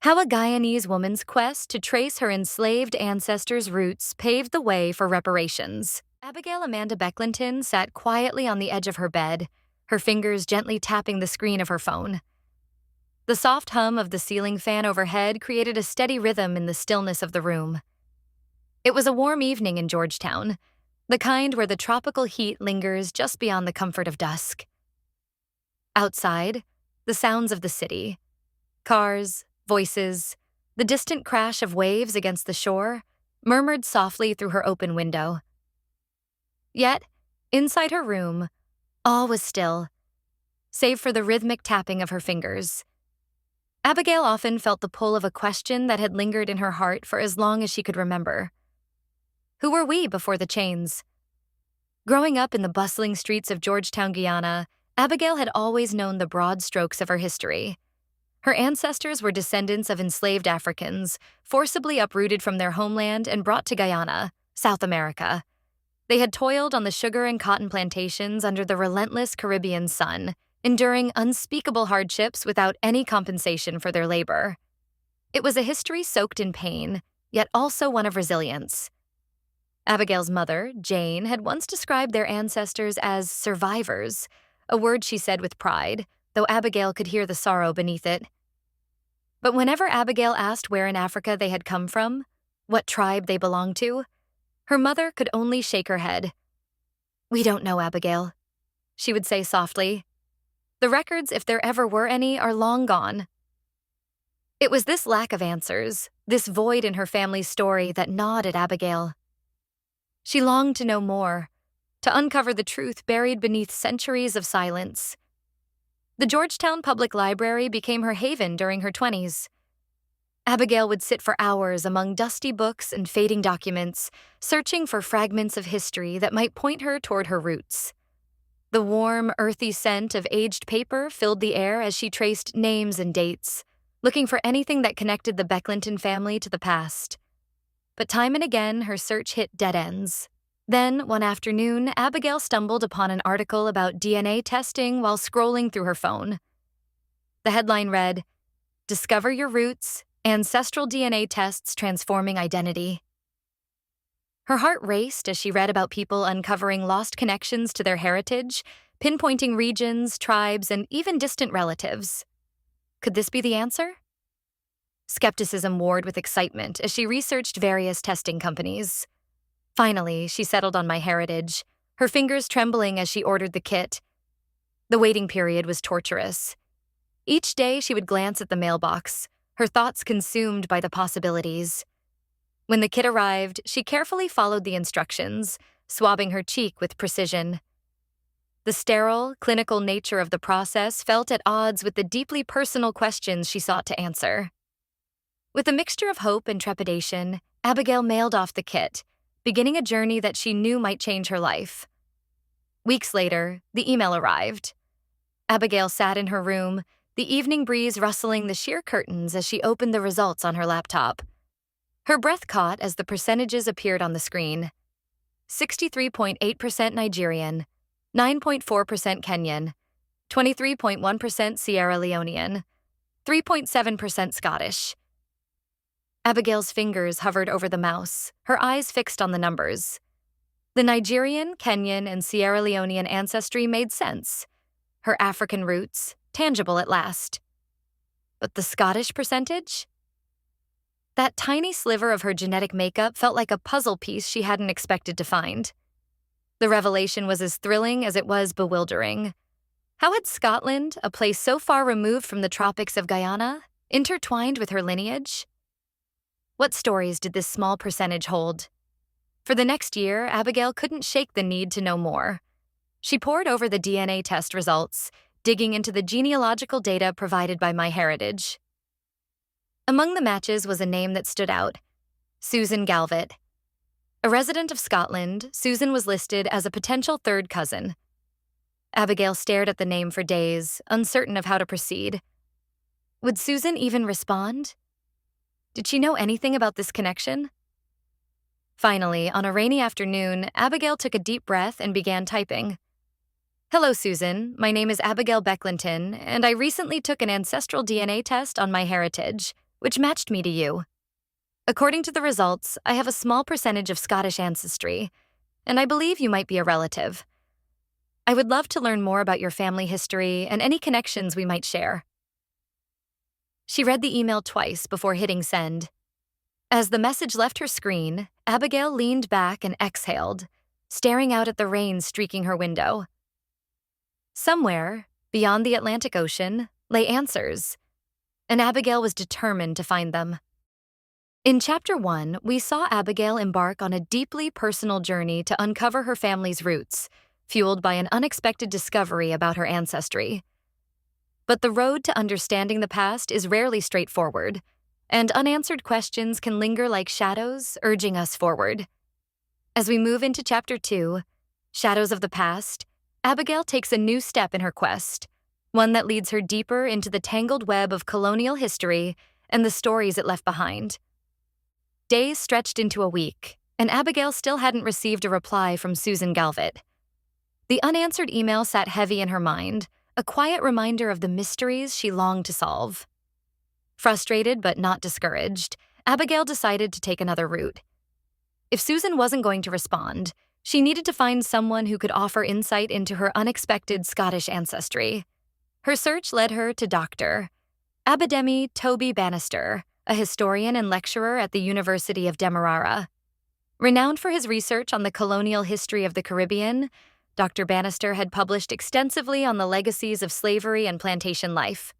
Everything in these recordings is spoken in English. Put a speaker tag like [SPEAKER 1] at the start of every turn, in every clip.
[SPEAKER 1] How a Guyanese woman's quest to trace her enslaved ancestors' roots paved the way for reparations. Abigail Amanda Becklinton sat quietly on the edge of her bed, her fingers gently tapping the screen of her phone. The soft hum of the ceiling fan overhead created a steady rhythm in the stillness of the room. It was a warm evening in Georgetown, the kind where the tropical heat lingers just beyond the comfort of dusk. Outside, the sounds of the city, cars, voices, the distant crash of waves against the shore, murmured softly through her open window. Yet, inside her room, all was still, save for the rhythmic tapping of her fingers. Abigail often felt the pull of a question that had lingered in her heart for as long as she could remember. Who were we before the chains? Growing up in the bustling streets of Georgetown, Guyana, Abigail had always known the broad strokes of her history. Her ancestors were descendants of enslaved Africans, forcibly uprooted from their homeland and brought to Guyana, South America. They had toiled on the sugar and cotton plantations under the relentless Caribbean sun, enduring unspeakable hardships without any compensation for their labor. It was a history soaked in pain, yet also one of resilience. Abigail's mother, Jane, had once described their ancestors as survivors, a word she said with pride, though Abigail could hear the sorrow beneath it. But whenever Abigail asked where in Africa they had come from, what tribe they belonged to, her mother could only shake her head. "We don't know, Abigail," she would say softly. "The records, if there ever were any, are long gone." It was this lack of answers, this void in her family's story, that gnawed at Abigail. She longed to know more, to uncover the truth buried beneath centuries of silence. The Georgetown Public Library became her haven during her 20s. Abigail would sit for hours among dusty books and fading documents, searching for fragments of history that might point her toward her roots. The warm, earthy scent of aged paper filled the air as she traced names and dates, looking for anything that connected the Becklinton family to the past. But time and again, her search hit dead ends. Then, one afternoon, Abigail stumbled upon an article about DNA testing while scrolling through her phone. The headline read, "Discover Your Roots, Ancestral DNA Tests Transforming Identity." Her heart raced as she read about people uncovering lost connections to their heritage, pinpointing regions, tribes, and even distant relatives. Could this be the answer? Skepticism warred with excitement as she researched various testing companies. Finally, she settled on MyHeritage, her fingers trembling as she ordered the kit. The waiting period was torturous. Each day she would glance at the mailbox, her thoughts consumed by the possibilities. When the kit arrived, she carefully followed the instructions, swabbing her cheek with precision. The sterile, clinical nature of the process felt at odds with the deeply personal questions she sought to answer. With a mixture of hope and trepidation, Abigail mailed off the kit, beginning a journey that she knew might change her life. Weeks later, the email arrived. Abigail sat in her room, the evening breeze rustling the sheer curtains as she opened the results on her laptop. Her breath caught as the percentages appeared on the screen. 63.8% Nigerian, 9.4% Kenyan, 23.1% Sierra Leonean, 3.7% Scottish. Abigail's fingers hovered over the mouse, her eyes fixed on the numbers. The Nigerian, Kenyan, and Sierra Leonean ancestry made sense. Her African roots, tangible at last. But the Scottish percentage? That tiny sliver of her genetic makeup felt like a puzzle piece she hadn't expected to find. The revelation was as thrilling as it was bewildering. How had Scotland, a place so far removed from the tropics of Guyana, intertwined with her lineage? What stories did this small percentage hold? For the next year, Abigail couldn't shake the need to know more. She pored over the DNA test results, digging into the genealogical data provided by MyHeritage. Among the matches was a name that stood out: Susan Galvett. A resident of Scotland, Susan was listed as a potential third cousin. Abigail stared at the name for days, uncertain of how to proceed. Would Susan even respond? Did she know anything about this connection? Finally, on a rainy afternoon, Abigail took a deep breath and began typing. "Hello, Susan. My name is Abigail Becklinton, and I recently took an ancestral DNA test on MyHeritage. which matched me to you. According to the results, I have a small percentage of Scottish ancestry, and I believe you might be a relative. I would love to learn more about your family history and any connections we might share. She read the email twice before hitting send. As the message left her screen, Abigail leaned back and exhaled, staring out at the rain streaking her window. Somewhere, beyond the Atlantic Ocean, lay answers, and Abigail was determined to find them. In Chapter 1, we saw Abigail embark on a deeply personal journey to uncover her family's roots, fueled by an unexpected discovery about her ancestry. But the road to understanding the past is rarely straightforward, and unanswered questions can linger like shadows, urging us forward. As we move into Chapter 2, Shadows of the Past, Abigail takes a new step in her quest, one that leads her deeper into the tangled web of colonial history and the stories it left behind. Days stretched into a week, and Abigail still hadn't received a reply from Susan Galvett. The unanswered email sat heavy in her mind, a quiet reminder of the mysteries she longed to solve. Frustrated but not discouraged, Abigail decided to take another route. If Susan wasn't going to respond, she needed to find someone who could offer insight into her unexpected Scottish ancestry. Her search led her to Dr. Abidemi Toby Bannister, a historian and lecturer at the University of Demerara. Renowned for his research on the colonial history of the Caribbean, Dr. Bannister had published extensively on the legacies of slavery and plantation life.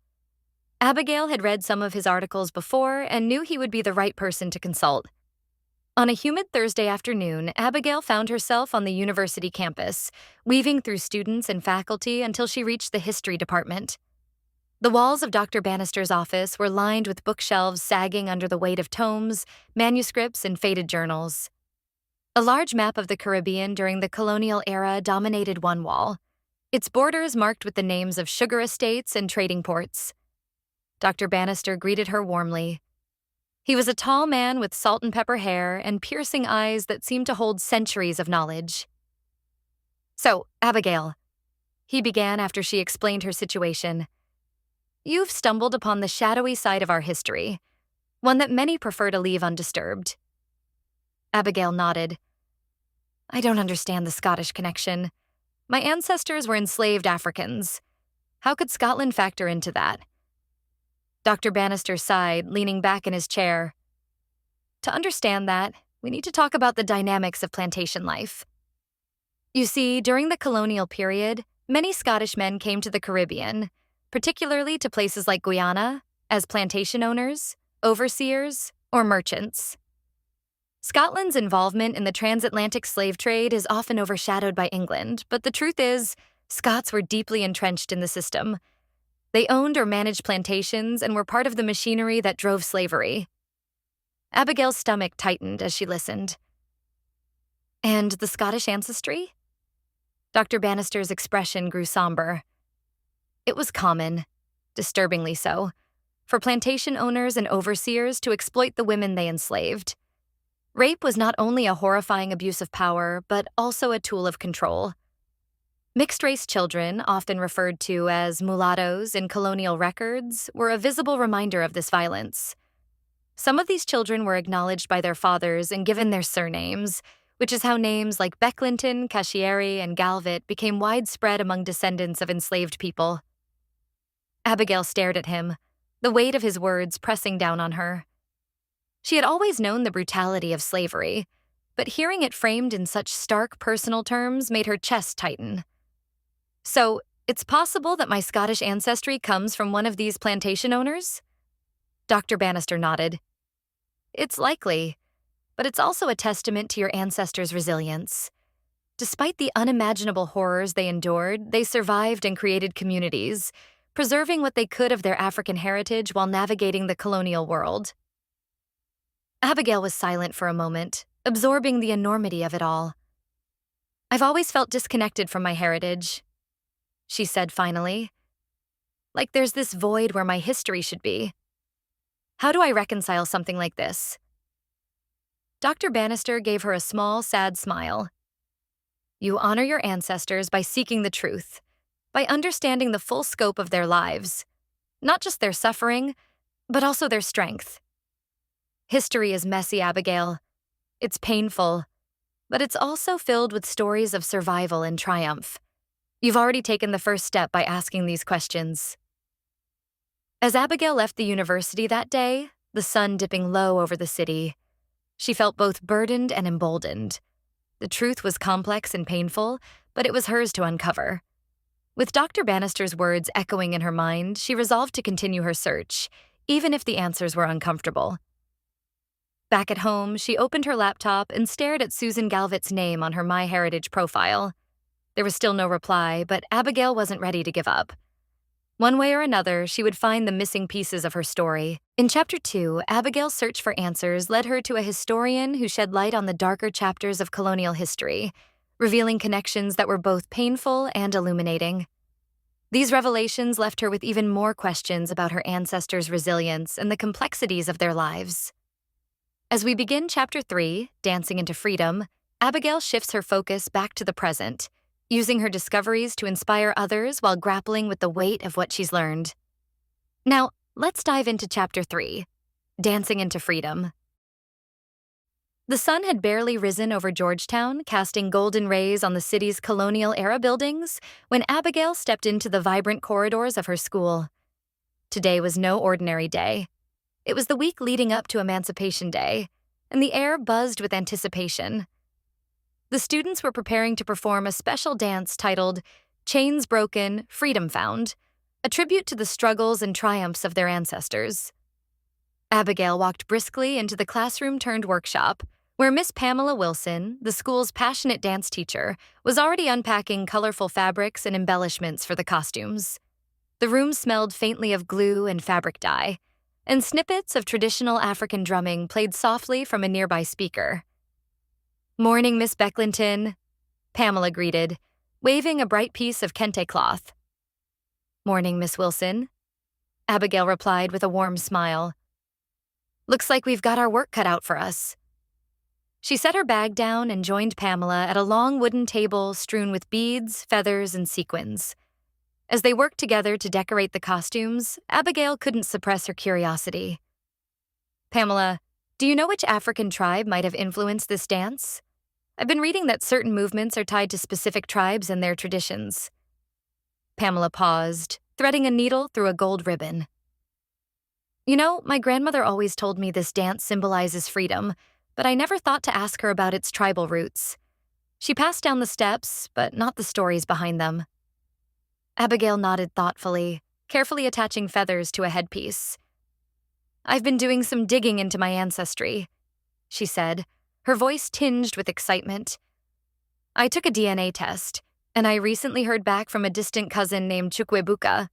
[SPEAKER 1] Abigail had read some of his articles before and knew he would be the right person to consult. On a humid Thursday afternoon, Abigail found herself on the university campus, weaving through students and faculty until she reached the history department. The walls of Dr. Bannister's office were lined with bookshelves sagging under the weight of tomes, manuscripts, and faded journals. A large map of the Caribbean during the colonial era dominated one wall, its borders marked with the names of sugar estates and trading ports. Dr. Bannister greeted her warmly. He was a tall man with salt and pepper hair and piercing eyes that seemed to hold centuries of knowledge. "So, Abigail," he began after she explained her situation, "you've stumbled upon the shadowy side of our history, one that many prefer to leave undisturbed." Abigail nodded. "I don't understand the Scottish connection. My ancestors were enslaved Africans. How could Scotland factor into that?" Dr. Bannister sighed, leaning back in his chair. "To understand that, we need to talk about the dynamics of plantation life. You see, during the colonial period, many Scottish men came to the Caribbean, particularly to places like Guyana, as plantation owners, overseers, or merchants. Scotland's involvement in the transatlantic slave trade is often overshadowed by England, but the truth is, Scots were deeply entrenched in the system. They owned or managed plantations and were part of the machinery that drove slavery." Abigail's stomach tightened as she listened. "And the Scottish ancestry?" Dr. Bannister's expression grew somber. "It was common, disturbingly so, for plantation owners and overseers to exploit the women they enslaved. Rape was not only a horrifying abuse of power, but also a tool of control. Mixed-race children, often referred to as mulattoes in colonial records, were a visible reminder of this violence. Some of these children were acknowledged by their fathers and given their surnames, which is how names like Becklinton, Cashieri, and Galvett became widespread among descendants of enslaved people." Abigail stared at him, the weight of his words pressing down on her. She had always known the brutality of slavery, but hearing it framed in such stark personal terms made her chest tighten. "So, it's possible that my Scottish ancestry comes from one of these plantation owners?" Dr. Bannister nodded. "It's likely, but it's also a testament to your ancestors' resilience. Despite the unimaginable horrors they endured, they survived and created communities, preserving what they could of their African heritage while navigating the colonial world." Abigail was silent for a moment, absorbing the enormity of it all. "I've always felt disconnected from my heritage," she said finally. "Like there's this void where my history should be. How do I reconcile something like this?" Dr. Bannister gave her a small, sad smile. "You honor your ancestors by seeking the truth, by understanding the full scope of their lives, not just their suffering, but also their strength. History is messy, Abigail. It's painful, but it's also filled with stories of survival and triumph. You've already taken the first step by asking these questions. As Abigail left the university that day, the sun dipping low over the city, she felt both burdened and emboldened. The truth was complex and painful, but it was hers to uncover. With Dr. Bannister's words echoing in her mind, she resolved to continue her search, even if the answers were uncomfortable. Back at home, she opened her laptop and stared at Susan Galvet's name on her MyHeritage profile. There was still no reply, but Abigail wasn't ready to give up. One way or another, she would find the missing pieces of her story. In Chapter 2, Abigail's search for answers led her to a historian who shed light on the darker chapters of colonial history, revealing connections that were both painful and illuminating. These revelations left her with even more questions about her ancestors' resilience and the complexities of their lives. As we begin Chapter 3, Dancing into Freedom, Abigail shifts her focus back to the present, using her discoveries to inspire others while grappling with the weight of what she's learned. Now, let's dive into Chapter 3, Dancing into Freedom. The sun had barely risen over Georgetown, casting golden rays on the city's colonial-era buildings, when Abigail stepped into the vibrant corridors of her school. Today was no ordinary day. It was the week leading up to Emancipation Day, and the air buzzed with anticipation. The students were preparing to perform a special dance titled Chains Broken, Freedom Found, a tribute to the struggles and triumphs of their ancestors. Abigail walked briskly into the classroom-turned-workshop, where Miss Pamela Wilson, the school's passionate dance teacher, was already unpacking colorful fabrics and embellishments for the costumes. The room smelled faintly of glue and fabric dye, and snippets of traditional African drumming played softly from a nearby speaker. "Morning, Miss Becklinton," Pamela greeted, waving a bright piece of kente cloth. "Morning, Miss Wilson," Abigail replied with a warm smile. "Looks like we've got our work cut out for us." She set her bag down and joined Pamela at a long wooden table strewn with beads, feathers, and sequins. As they worked together to decorate the costumes, Abigail couldn't suppress her curiosity. "Pamela, do you know which African tribe might have influenced this dance? I've been reading that certain movements are tied to specific tribes and their traditions." Pamela paused, threading a needle through a gold ribbon. "You know, my grandmother always told me this dance symbolizes freedom, but I never thought to ask her about its tribal roots. She passed down the steps, but not the stories behind them." Abigail nodded thoughtfully, carefully attaching feathers to a headpiece. "I've been doing some digging into my ancestry," she said, her voice tinged with excitement. "I took a DNA test, and I recently heard back from a distant cousin named Chukwuebuka.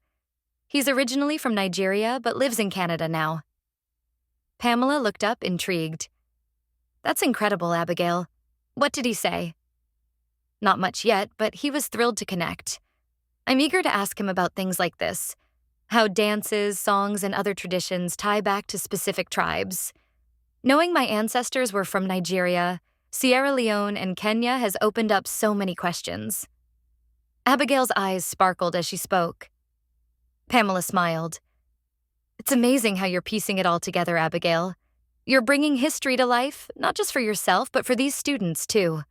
[SPEAKER 1] He's originally from Nigeria but lives in Canada now." Pamela looked up, intrigued. "That's incredible, Abigail. What did he say?" "Not much yet, but he was thrilled to connect. I'm eager to ask him about things like this, how dances, songs, and other traditions tie back to specific tribes. Knowing my ancestors were from Nigeria, Sierra Leone, and Kenya has opened up so many questions." Abigail's eyes sparkled as she spoke. Pamela smiled. "It's amazing how you're piecing it all together, Abigail. You're bringing history to life, not just for yourself, but for these students, too."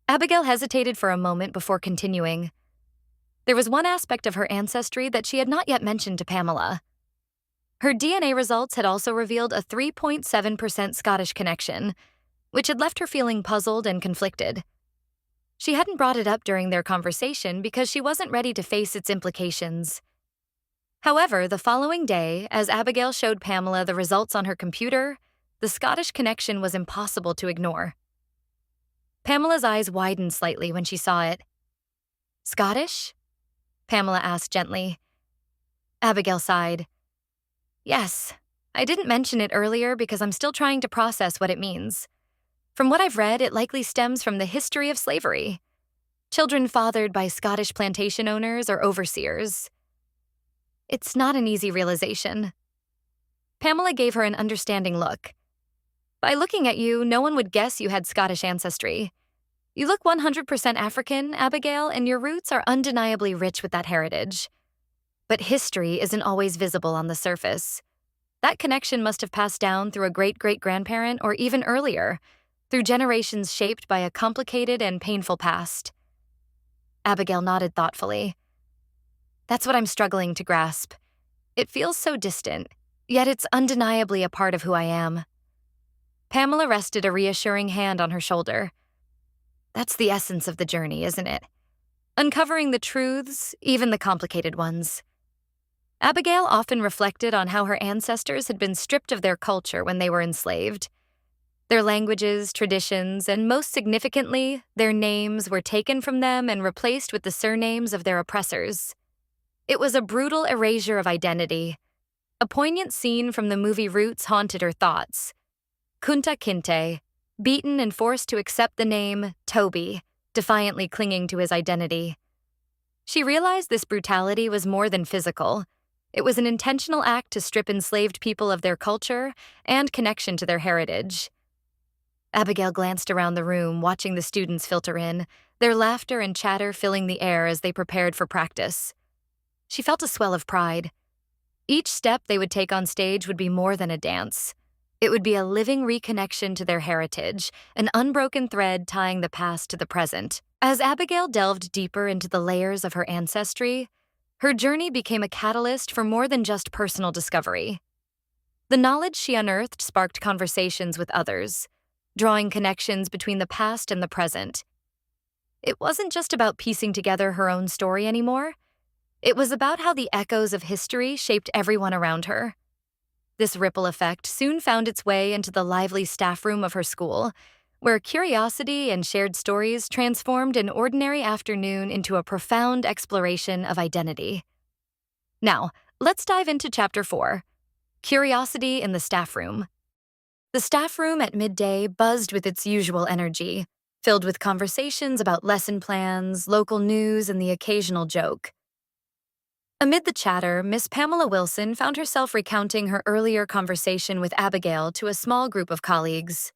[SPEAKER 1] Abigail hesitated for a moment before continuing. There was one aspect of her ancestry that she had not yet mentioned to Pamela. Her DNA results had also revealed a 3.7% Scottish connection, which had left her feeling puzzled and conflicted. She hadn't brought it up during their conversation because she wasn't ready to face its implications. However, the following day, as Abigail showed Pamela the results on her computer, the Scottish connection was impossible to ignore. Pamela's eyes widened slightly when she saw it. "Scottish?" Pamela asked gently. Abigail sighed. "Yes, I didn't mention it earlier because I'm still trying to process what it means. From what I've read, it likely stems from the history of slavery. Children fathered by Scottish plantation owners or overseers. It's not an easy realization." Pamela gave her an understanding look. "By looking at you, no one would guess you had Scottish ancestry. You look 100% African, Abigail, and your roots are undeniably rich with that heritage. But history isn't always visible on the surface. That connection must have passed down through a great-great-grandparent or even earlier, through generations shaped by a complicated and painful past. Abigail nodded thoughtfully. That's what I'm struggling to grasp. It feels so distant, yet it's undeniably a part of who I am. Pamela rested a reassuring hand on her shoulder. That's the essence of the journey, isn't it? Uncovering the truths, even the complicated ones. Abigail often reflected on how her ancestors had been stripped of their culture when they were enslaved. Their languages, traditions, and most significantly, their names were taken from them and replaced with the surnames of their oppressors. It was a brutal erasure of identity. A poignant scene from the movie Roots haunted her thoughts. Kunta Kinte, beaten and forced to accept the name Toby, defiantly clinging to his identity. She realized this brutality was more than physical. It was an intentional act to strip enslaved people of their culture and connection to their heritage. Abigail glanced around the room, watching the students filter in, their laughter and chatter filling the air as they prepared for practice. She felt a swell of pride. Each step they would take on stage would be more than a dance. It would be a living reconnection to their heritage, an unbroken thread tying the past to the present. As Abigail delved deeper into the layers of her ancestry, her journey became a catalyst for more than just personal discovery. The knowledge she unearthed sparked conversations with others, drawing connections between the past and the present. It wasn't just about piecing together her own story anymore. It was about how the echoes of history shaped everyone around her. This ripple effect soon found its way into the lively staff room of her school, where curiosity and shared stories transformed an ordinary afternoon into a profound exploration of identity. Now, let's dive into Chapter 4, Curiosity in the Staff Room. The staff room at midday buzzed with its usual energy, filled with conversations about lesson plans, local news, and the occasional joke. Amid the chatter, Miss Pamela Wilson found herself recounting her earlier conversation with Abigail to a small group of colleagues.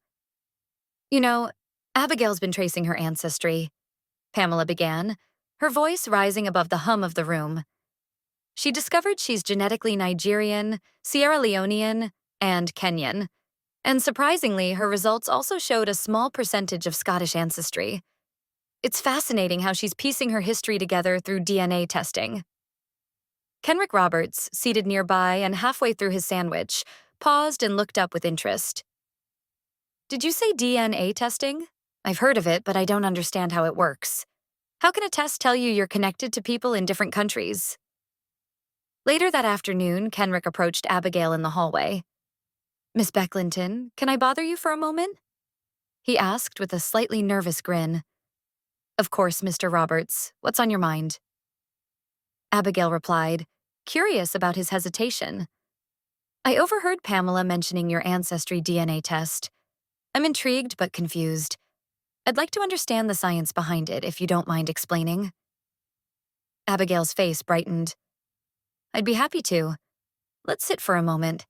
[SPEAKER 1] You know, Abigail's been tracing her ancestry, Pamela began, her voice rising above the hum of the room. She discovered she's genetically Nigerian, Sierra Leonean, and Kenyan. And surprisingly, her results also showed a small percentage of Scottish ancestry. It's fascinating how she's piecing her history together through DNA testing. Kenrick Roberts, seated nearby and halfway through his sandwich, paused and looked up with interest. Did you say DNA testing? I've heard of it, but I don't understand how it works. How can a test tell you you're connected to people in different countries? Later that afternoon, Kenrick approached Abigail in the hallway. Miss Becklinton, can I bother you for a moment? He asked with a slightly nervous grin. Of course, Mr. Roberts. What's on your mind? Abigail replied, curious about his hesitation. I overheard Pamela mentioning your ancestry DNA test. I'm intrigued but confused. I'd like to understand the science behind it, if you don't mind explaining. Abigail's face brightened. I'd be happy to. Let's sit for a moment.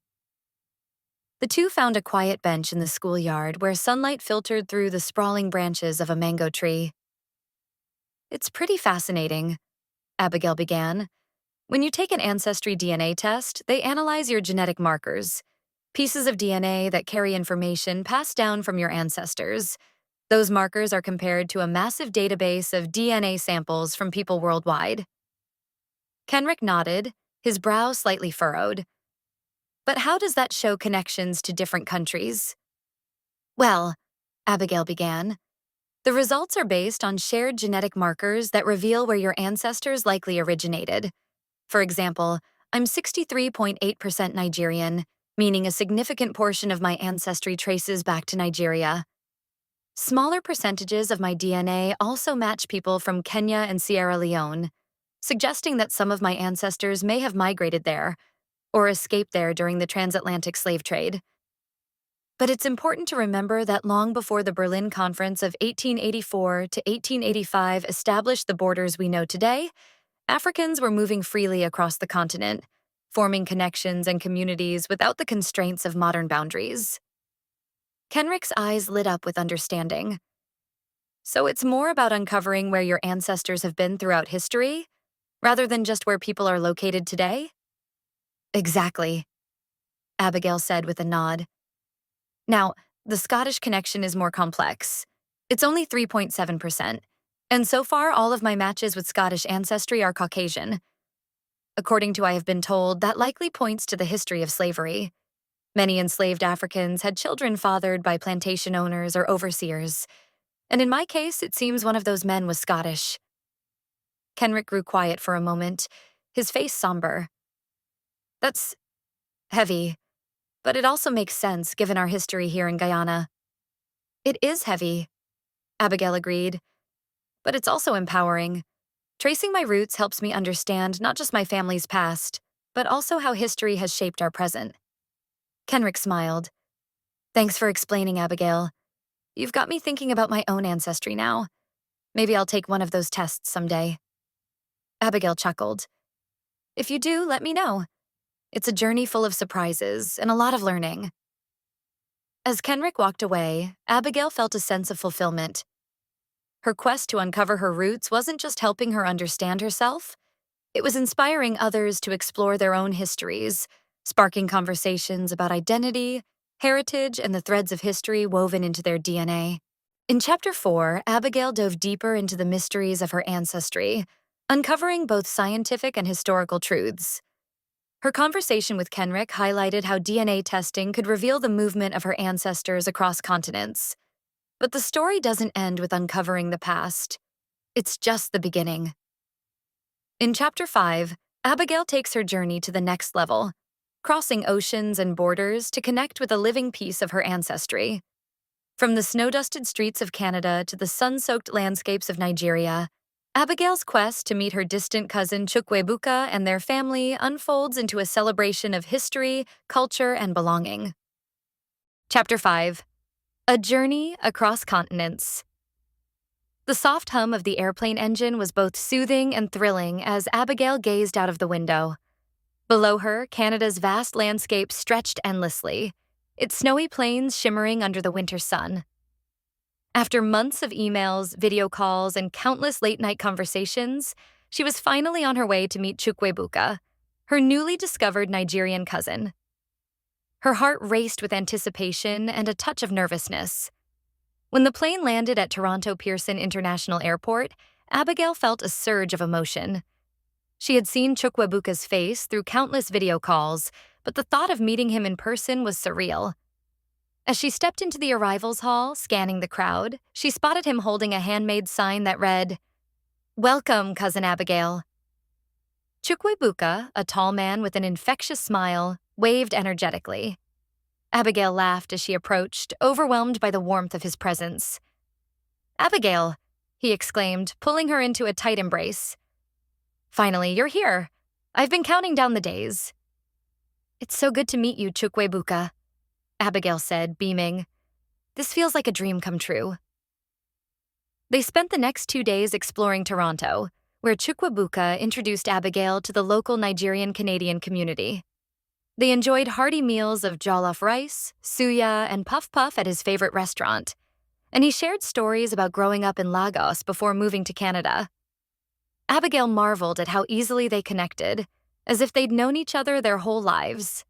[SPEAKER 1] The two found a quiet bench in the schoolyard where sunlight filtered through the sprawling branches of a mango tree. It's pretty fascinating, Abigail began. When you take an ancestry DNA test, they analyze your genetic markers, pieces of DNA that carry information passed down from your ancestors. Those markers are compared to a massive database of DNA samples from people worldwide. Kenrick nodded, his brow slightly furrowed. But how does that show connections to different countries? Well, Abigail began, the results are based on shared genetic markers that reveal where your ancestors likely originated. For example, I'm 63.8% Nigerian, meaning a significant portion of my ancestry traces back to Nigeria. Smaller percentages of my DNA also match people from Kenya and Sierra Leone, suggesting that some of my ancestors may have migrated there or escaped there during the transatlantic slave trade. But it's important to remember that long before the Berlin Conference of 1884 to 1885 established the borders we know today, Africans were moving freely across the continent, forming connections and communities without the constraints of modern boundaries. Kenrick's eyes lit up with understanding. So it's more about uncovering where your ancestors have been throughout history, rather than just where people are located today? Exactly. Abigail said with a nod. Now, the Scottish connection is more complex. It's only 3.7%, and so far all of my matches with Scottish ancestry are Caucasian. According to I have been told, that likely points to the history of slavery. Many enslaved Africans had children fathered by plantation owners or overseers, and in my case, it seems one of those men was Scottish. Kenrick grew quiet for a moment, his face somber. That's heavy, but it also makes sense given our history here in Guyana. It is heavy, Abigail agreed, but it's also empowering. Tracing my roots helps me understand not just my family's past, but also how history has shaped our present. Kenrick smiled. Thanks for explaining, Abigail. You've got me thinking about my own ancestry now. Maybe I'll take one of those tests someday. Abigail chuckled. If you do, let me know. It's a journey full of surprises and a lot of learning. As Kenrick walked away, Abigail felt a sense of fulfillment. Her quest to uncover her roots wasn't just helping her understand herself, it was inspiring others to explore their own histories, sparking conversations about identity, heritage, and the threads of history woven into their DNA. In Chapter 4, Abigail dove deeper into the mysteries of her ancestry, uncovering both scientific and historical truths. Her conversation with Kenrick highlighted how DNA testing could reveal the movement of her ancestors across continents. But the story doesn't end with uncovering the past. It's just the beginning. In Chapter 5, Abigail takes her journey to the next level, crossing oceans and borders to connect with a living piece of her ancestry. From the snow-dusted streets of Canada to the sun-soaked landscapes of Nigeria, Abigail's quest to meet her distant cousin Chukwuebuka and their family unfolds into a celebration of history, culture, and belonging. Chapter 5. A Journey Across Continents. The soft hum of the airplane engine was both soothing and thrilling as Abigail gazed out of the window. Below her, Canada's vast landscape stretched endlessly, its snowy plains shimmering under the winter sun. After months of emails, video calls, and countless late-night conversations, she was finally on her way to meet Chukwuebuka, her newly discovered Nigerian cousin. Her heart raced with anticipation and a touch of nervousness. When the plane landed at Toronto Pearson International Airport, Abigail felt a surge of emotion. She had seen Chukwuebuka's face through countless video calls, but the thought of meeting him in person was surreal. As she stepped into the arrivals hall, scanning the crowd, she spotted him holding a handmade sign that read, "Welcome, Cousin Abigail." Chukwuebuka, a tall man with an infectious smile, waved energetically. Abigail laughed as she approached, overwhelmed by the warmth of his presence. "Abigail," he exclaimed, pulling her into a tight embrace. "Finally, you're here. I've been counting down the days." "It's so good to meet you, Chukwuebuka," Abigail said, beaming. "This feels like a dream come true." They spent the next 2 days exploring Toronto, where Chukwuebuka introduced Abigail to the local Nigerian-Canadian community. They enjoyed hearty meals of jollof rice, suya, and puff puff at his favorite restaurant, and he shared stories about growing up in Lagos before moving to Canada. Abigail marveled at how easily they connected, as if they'd known each other their whole lives.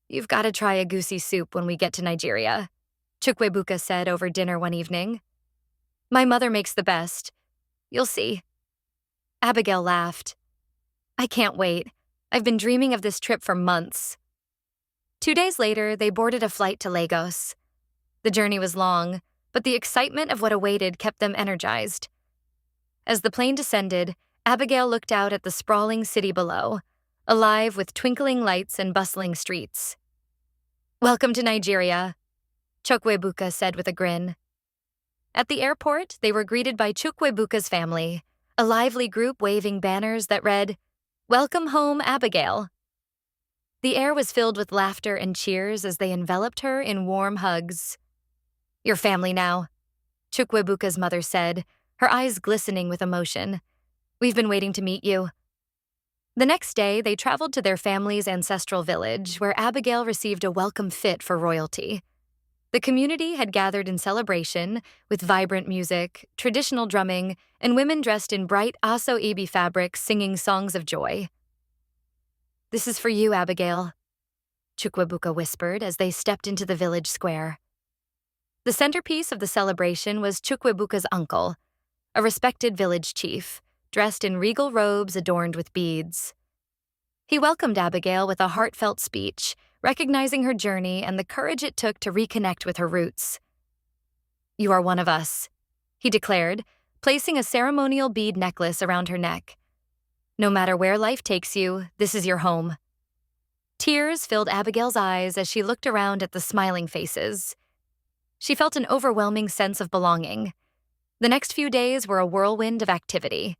[SPEAKER 1] "You've got to try egusi soup when we get to Nigeria," Chukwuebuka said over dinner one evening. "My mother makes the best. You'll see." Abigail laughed. "I can't wait. I've been dreaming of this trip for months." 2 days later, they boarded a flight to Lagos. The journey was long, but the excitement of what awaited kept them energized. As the plane descended, Abigail looked out at the sprawling city below, alive with twinkling lights and bustling streets. "Welcome to Nigeria," Chukwuebuka said with a grin. At the airport, they were greeted by Chukwuebuka's family, a lively group waving banners that read, "Welcome home, Abigail." The air was filled with laughter and cheers as they enveloped her in warm hugs. "Your family now," Chukwuebuka's mother said, her eyes glistening with emotion. "We've been waiting to meet you." The next day, they traveled to their family's ancestral village, where Abigail received a welcome fit for royalty. The community had gathered in celebration, with vibrant music, traditional drumming, and women dressed in bright Aso-Ebi fabrics singing songs of joy. "This is for you, Abigail." Chukwuebuka whispered as they stepped into the village square. The centerpiece of the celebration was Chukwuebuka's uncle, a respected village chief, dressed in regal robes adorned with beads. He welcomed Abigail with a heartfelt speech, recognizing her journey and the courage it took to reconnect with her roots. "You are one of us," he declared, placing a ceremonial bead necklace around her neck. "No matter where life takes you, this is your home." Tears filled Abigail's eyes as she looked around at the smiling faces. She felt an overwhelming sense of belonging. The next few days were a whirlwind of activity.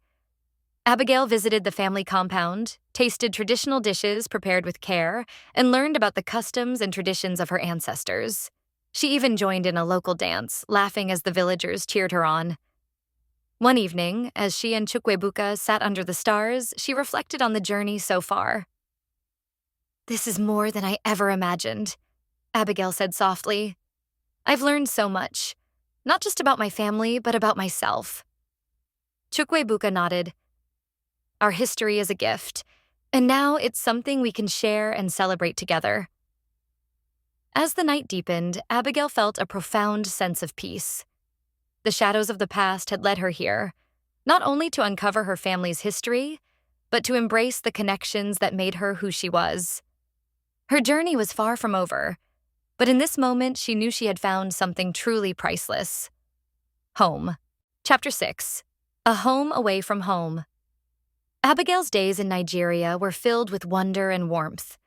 [SPEAKER 1] Abigail visited the family compound, tasted traditional dishes prepared with care, and learned about the customs and traditions of her ancestors. She even joined in a local dance, laughing as the villagers cheered her on. One evening, as she and Chukwuebuka sat under the stars, she reflected on the journey so far. "This is more than I ever imagined," Abigail said softly. "I've learned so much, not just about my family, but about myself." Chukwuebuka nodded. "Our history is a gift, and now it's something we can share and celebrate together." As the night deepened, Abigail felt a profound sense of peace. The shadows of the past had led her here, not only to uncover her family's history, but to embrace the connections that made her who she was. Her journey was far from over, but in this moment she knew she had found something truly priceless. Home. Chapter 6. A Home Away from Home. Abigail's days in Nigeria were filled with wonder and warmth.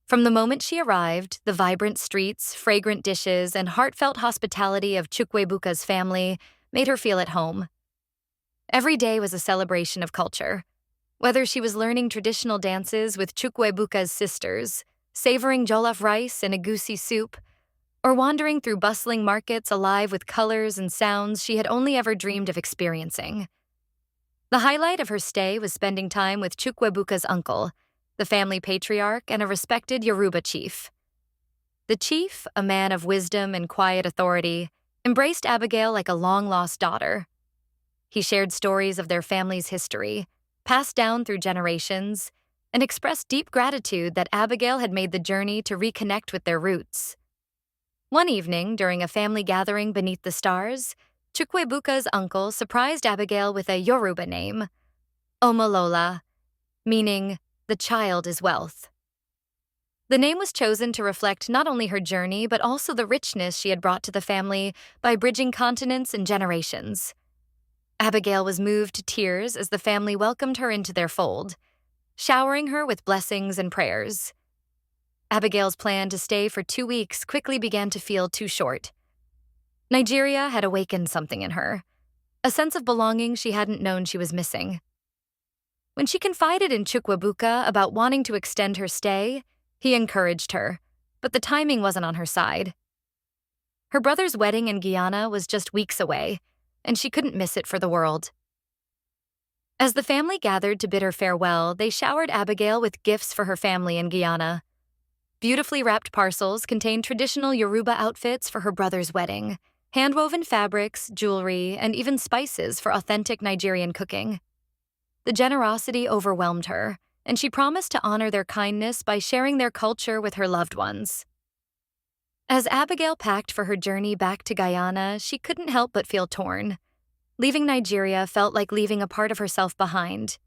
[SPEAKER 1] From the moment she arrived, the vibrant streets, fragrant dishes, and heartfelt hospitality of Chukwuebuka's family made her feel at home. Every day was a celebration of culture. Whether she was learning traditional dances with Chukwuebuka's sisters, savoring jollof rice and egusi soup, or wandering through bustling markets alive with colors and sounds she had only ever dreamed of experiencing. The highlight of her stay was spending time with Chukwuebuka's uncle, the family patriarch and a respected Yoruba chief. The chief, a man of wisdom and quiet authority, embraced Abigail like a long-lost daughter. He shared stories of their family's history, passed down through generations, and expressed deep gratitude that Abigail had made the journey to reconnect with their roots. One evening, during a family gathering beneath the stars, Chukwuebuka's uncle surprised Abigail with a Yoruba name, Omolola, meaning "the child is wealth." The name was chosen to reflect not only her journey but also the richness she had brought to the family by bridging continents and generations. Abigail was moved to tears as the family welcomed her into their fold, showering her with blessings and prayers. Abigail's plan to stay for 2 weeks quickly began to feel too short. Nigeria had awakened something in her, a sense of belonging she hadn't known she was missing. When she confided in Chukwuebuka about wanting to extend her stay, he encouraged her, but the timing wasn't on her side. Her brother's wedding in Guyana was just weeks away, and she couldn't miss it for the world. As the family gathered to bid her farewell, they showered Abigail with gifts for her family in Guyana. Beautifully wrapped parcels contained traditional Yoruba outfits for her brother's wedding, hand-woven fabrics, jewelry, and even spices for authentic Nigerian cooking. The generosity overwhelmed her, and she promised to honor their kindness by sharing their culture with her loved ones. As Abigail packed for her journey back to Guyana, she couldn't help but feel torn. Leaving Nigeria felt like leaving a part of herself behind.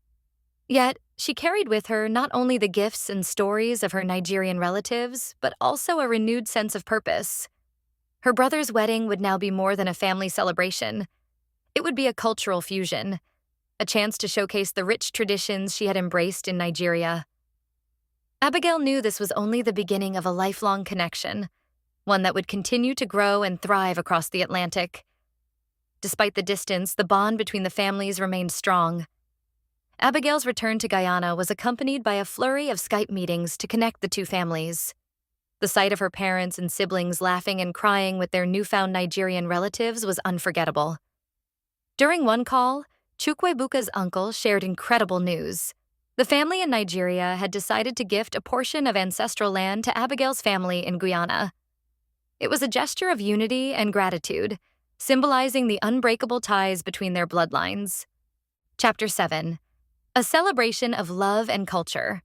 [SPEAKER 1] Yet, she carried with her not only the gifts and stories of her Nigerian relatives, but also a renewed sense of purpose. Her brother's wedding would now be more than a family celebration. It would be a cultural fusion, a chance to showcase the rich traditions she had embraced in Nigeria. Abigail knew this was only the beginning of a lifelong connection, one that would continue to grow and thrive across the Atlantic. Despite the distance, the bond between the families remained strong. Abigail's return to Guyana was accompanied by a flurry of Skype meetings to connect the two families. The sight of her parents and siblings laughing and crying with their newfound Nigerian relatives was unforgettable. During one call, Chukwuebuka's uncle shared incredible news. The family in Nigeria had decided to gift a portion of ancestral land to Abigail's family in Guyana. It was a gesture of unity and gratitude, symbolizing the unbreakable ties between their bloodlines. Chapter 7. A Celebration of Love and Culture.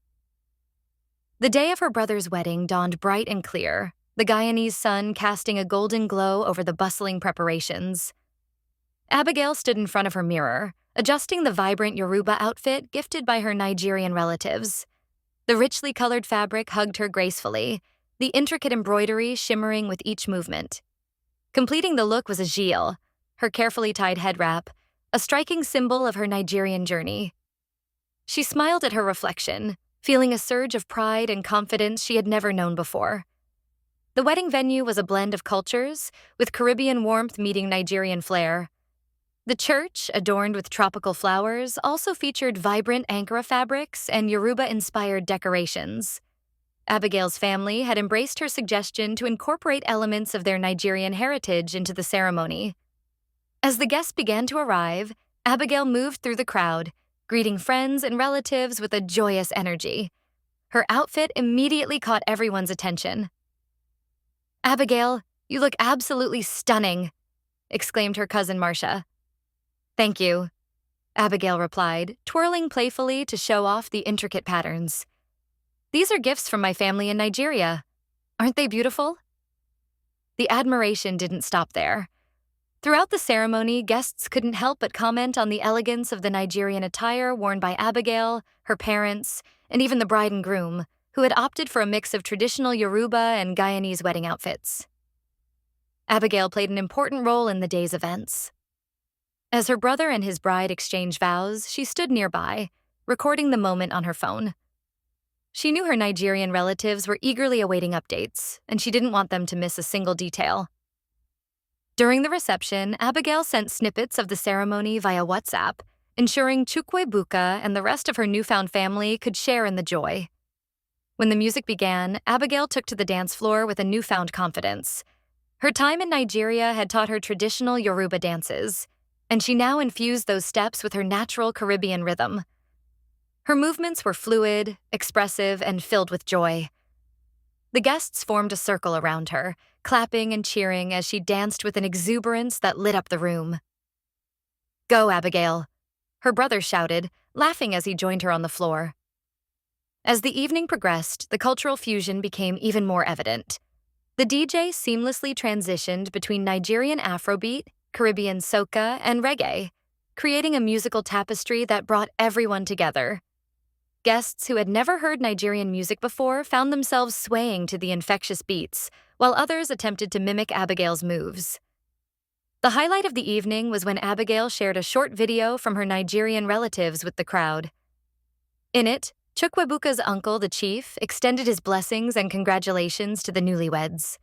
[SPEAKER 1] The day of her brother's wedding dawned bright and clear, the Guyanese sun casting a golden glow over the bustling preparations. Abigail stood in front of her mirror, adjusting the vibrant Yoruba outfit gifted by her Nigerian relatives. The richly colored fabric hugged her gracefully, the intricate embroidery shimmering with each movement. Completing the look was a giel, her carefully tied head wrap, a striking symbol of her Nigerian journey. She smiled at her reflection, feeling a surge of pride and confidence she had never known before. The wedding venue was a blend of cultures, with Caribbean warmth meeting Nigerian flair. The church, adorned with tropical flowers, also featured vibrant Ankara fabrics and Yoruba-inspired decorations. Abigail's family had embraced her suggestion to incorporate elements of their Nigerian heritage into the ceremony. As the guests began to arrive, Abigail moved through the crowd, greeting friends and relatives with a joyous energy. Her outfit immediately caught everyone's attention. "Abigail, you look absolutely stunning," exclaimed her cousin Marcia. "Thank you," Abigail replied, twirling playfully to show off the intricate patterns. "These are gifts from my family in Nigeria. Aren't they beautiful?" The admiration didn't stop there. Throughout the ceremony, guests couldn't help but comment on the elegance of the Nigerian attire worn by Abigail, her parents, and even the bride and groom, who had opted for a mix of traditional Yoruba and Guyanese wedding outfits. Abigail played an important role in the day's events. As her brother and his bride exchanged vows, she stood nearby, recording the moment on her phone. She knew her Nigerian relatives were eagerly awaiting updates, and she didn't want them to miss a single detail. During the reception, Abigail sent snippets of the ceremony via WhatsApp, ensuring Chukwuebuka and the rest of her newfound family could share in the joy. When the music began, Abigail took to the dance floor with a newfound confidence. Her time in Nigeria had taught her traditional Yoruba dances, and she now infused those steps with her natural Caribbean rhythm. Her movements were fluid, expressive, and filled with joy. The guests formed a circle around her, clapping and cheering as she danced with an exuberance that lit up the room. "Go, Abigail," her brother shouted, laughing as he joined her on the floor. As the evening progressed, the cultural fusion became even more evident. The DJ seamlessly transitioned between Nigerian Afrobeat, Caribbean soca, and reggae, creating a musical tapestry that brought everyone together. Guests who had never heard Nigerian music before found themselves swaying to the infectious beats, while others attempted to mimic Abigail's moves. The highlight of the evening was when Abigail shared a short video from her Nigerian relatives with the crowd. In it, Chukwuebuka's uncle, the chief, extended his blessings and congratulations to the newlyweds.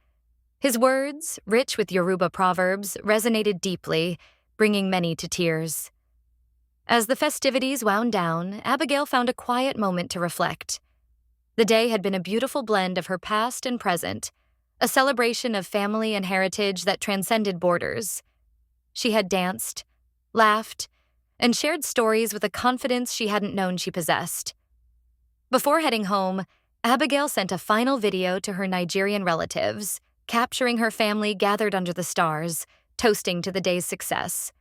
[SPEAKER 1] His words, rich with Yoruba proverbs, resonated deeply, bringing many to tears. As the festivities wound down, Abigail found a quiet moment to reflect. The day had been a beautiful blend of her past and present, a celebration of family and heritage that transcended borders. She had danced, laughed, and shared stories with a confidence she hadn't known she possessed. Before heading home, Abigail sent a final video to her Nigerian relatives, capturing her family gathered under the stars, toasting to the day's success.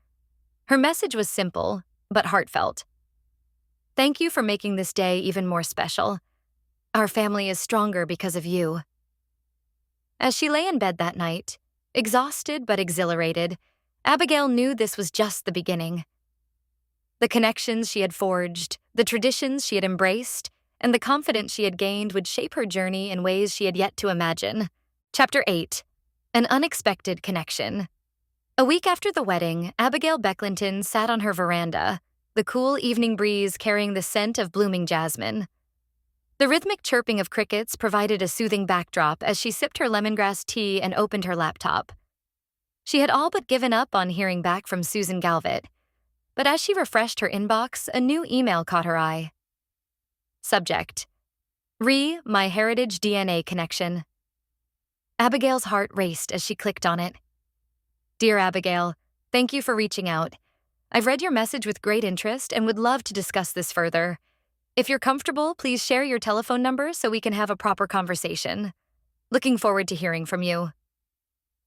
[SPEAKER 1] Her message was simple, but heartfelt. "Thank you for making this day even more special. Our family is stronger because of you." As she lay in bed that night, exhausted but exhilarated, Abigail knew this was just the beginning. The connections she had forged, the traditions she had embraced, and the confidence she had gained would shape her journey in ways she had yet to imagine. Chapter 8. An Unexpected Connection. A week after the wedding, Abigail Becklinton sat on her veranda, the cool evening breeze carrying the scent of blooming jasmine. The rhythmic chirping of crickets provided a soothing backdrop as she sipped her lemongrass tea and opened her laptop. She had all but given up on hearing back from Susan Galvett, but as she refreshed her inbox, a new email caught her eye. Subject: My Heritage DNA Connection. Abigail's heart raced as she clicked on it. "Dear Abigail, thank you for reaching out. I've read your message with great interest and would love to discuss this further. If you're comfortable, please share your telephone number so we can have a proper conversation. Looking forward to hearing from you.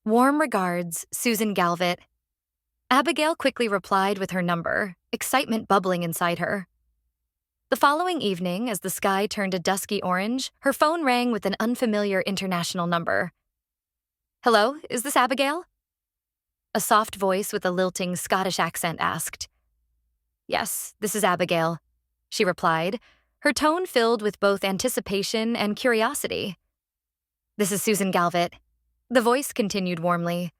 [SPEAKER 1] Warm regards, Susan Galvett." Abigail quickly replied with her number, excitement bubbling inside her. The following evening, as the sky turned a dusky orange, her phone rang with an unfamiliar international number. "Hello, is this Abigail?" A soft voice with a lilting Scottish accent asked. "Yes, this is Abigail," she replied, her tone filled with both anticipation and curiosity. "This is Susan Galvett." The voice continued warmly.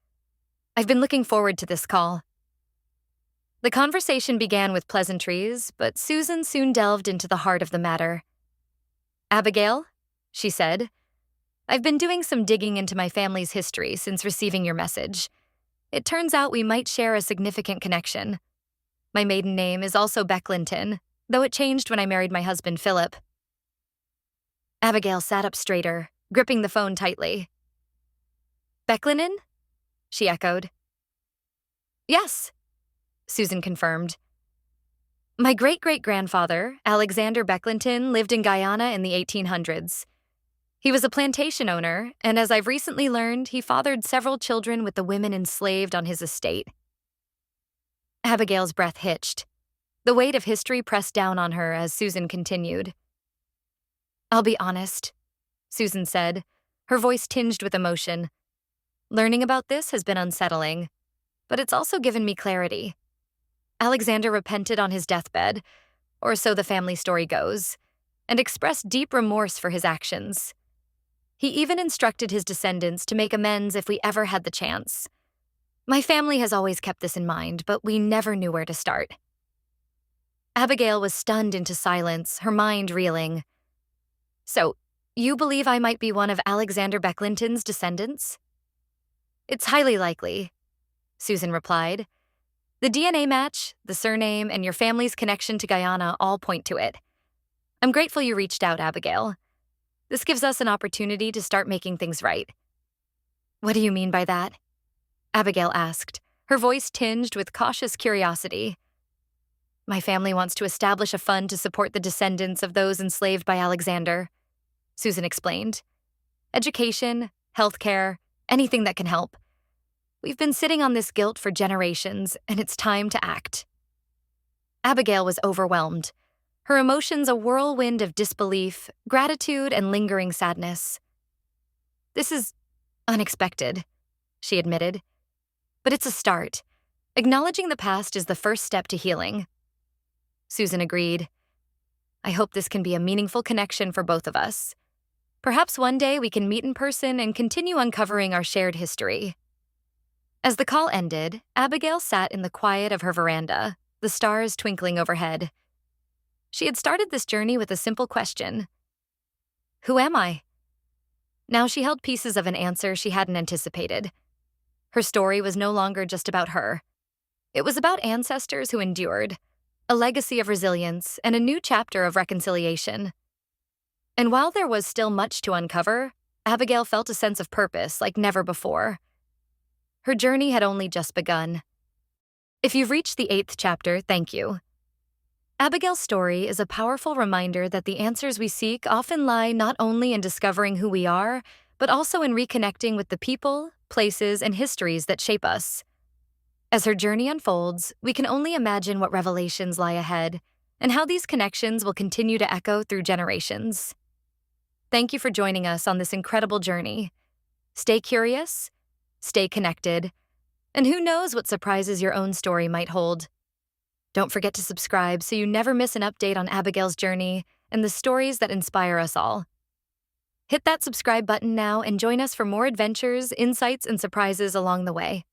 [SPEAKER 1] "I've been looking forward to this call." The conversation began with pleasantries, but Susan soon delved into the heart of the matter. "Abigail," she said, "I've been doing some digging into my family's history since receiving your message. It turns out we might share a significant connection. My maiden name is also Becklinton, though it changed when I married my husband, Philip." Abigail sat up straighter, gripping the phone tightly. "Becklinen?" she echoed. "Yes," Susan confirmed. "My great-great-grandfather, Alexander Becklinton, lived in Guyana in the 1800s. He was a plantation owner, and as I've recently learned, he fathered several children with the women enslaved on his estate." Abigail's breath hitched. The weight of history pressed down on her as Susan continued. "I'll be honest," Susan said, her voice tinged with emotion. "Learning about this has been unsettling, but it's also given me clarity. Alexander repented on his deathbed, or so the family story goes, and expressed deep remorse for his actions. He even instructed his descendants to make amends if we ever had the chance. My family has always kept this in mind, but we never knew where to start." Abigail was stunned into silence, her mind reeling. "So, you believe I might be one of Alexander Becklinton's descendants?" "It's highly likely," Susan replied. "The DNA match, the surname, and your family's connection to Guyana all point to it. I'm grateful you reached out, Abigail. This gives us an opportunity to start making things right." "What do you mean by that?" Abigail asked, her voice tinged with cautious curiosity. "My family wants to establish a fund to support the descendants of those enslaved by Alexander," Susan explained. "Education, healthcare, anything that can help. We've been sitting on this guilt for generations, and it's time to act." Abigail was overwhelmed, her emotions a whirlwind of disbelief, gratitude, and lingering sadness. "This is unexpected," she admitted. "But it's a start. Acknowledging the past is the first step to healing." Susan agreed. "I hope this can be a meaningful connection for both of us. Perhaps one day we can meet in person and continue uncovering our shared history." As the call ended, Abigail sat in the quiet of her veranda, the stars twinkling overhead. She had started this journey with a simple question. Who am I? Now she held pieces of an answer she hadn't anticipated. Her story was no longer just about her. It was about ancestors who endured, a legacy of resilience, and a new chapter of reconciliation. And while there was still much to uncover, Abigail felt a sense of purpose like never before. Her journey had only just begun. If you've reached the 8th chapter, thank you. Abigail's story is a powerful reminder that the answers we seek often lie not only in discovering who we are, but also in reconnecting with the people, places, and histories that shape us. As her journey unfolds, we can only imagine what revelations lie ahead, and how these connections will continue to echo through generations. Thank you for joining us on this incredible journey. Stay curious, stay connected, and who knows what surprises your own story might hold. Don't forget to subscribe so you never miss an update on Abigail's journey and the stories that inspire us all. Hit that subscribe button now and join us for more adventures, insights, and surprises along the way.